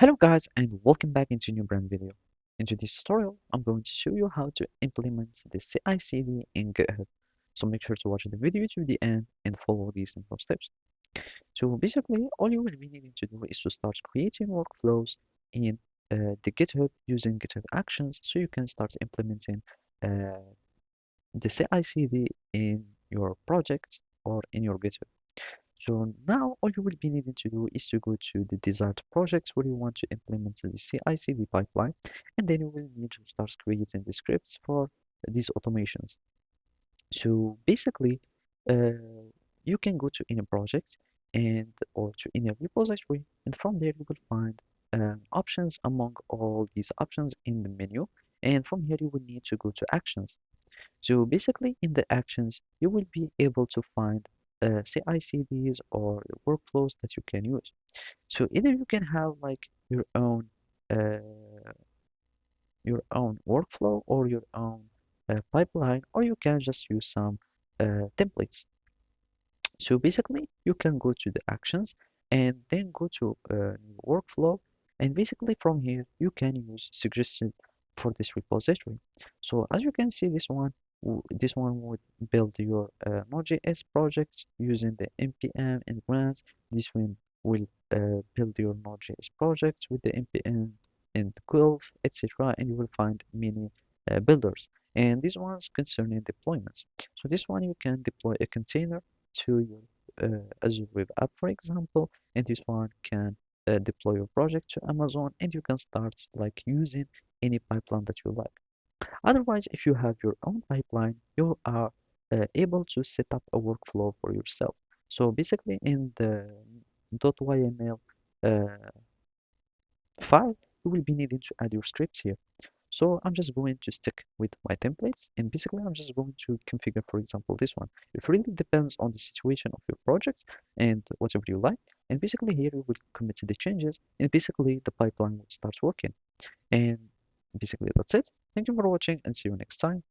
Hello guys and welcome back into a new brand video. In this tutorial, I'm going to show you how to implement the CI/CD in GitHub. So make sure to watch the video to the end and follow these simple steps. So basically, all you will be needing to do is to start creating workflows in the GitHub using GitHub Actions so you can start implementing uh, the CI/CD in your project or in your GitHub. So now all you will be needing to do is to go to the desired projects where you want to implement the CI/CD pipeline, and then you will need to start creating the scripts for these automations. So basically, uh, you can go to any project and or to any repository, and from there you will find options among all these options in the menu, and from here you will need to go to actions. So basically, in the actions, you will be able to find CI/CDs or workflows that you can use. So either you can have like uh, your own workflow or your own pipeline, or you can just use some templates. So basically, you can go to the actions and then go to new workflow, and basically from here you can use suggested for this repository. So as you can see, this one would build your Node.js project using the npm and grants. This one will build your Node.js project with the npm and quill, etc. And you will find many builders. And these ones concerning deployments. So this one you can deploy a container to your Azure Web App, for example, and this one can deploy your project to Amazon, and you can start like using any pipeline that you like. Otherwise, if you have your own pipeline, you are able to set up a workflow for yourself. So basically, in the .yml uh, file, you will be needing to add your scripts here. So I'm just going to stick with my templates, and basically I'm just going to configure, for example, this one. It really depends on the situation of your project and whatever you like. And basically here you will commit the changes, and basically the pipeline will start working. And basically that's it. Thank you for watching, and see you next time.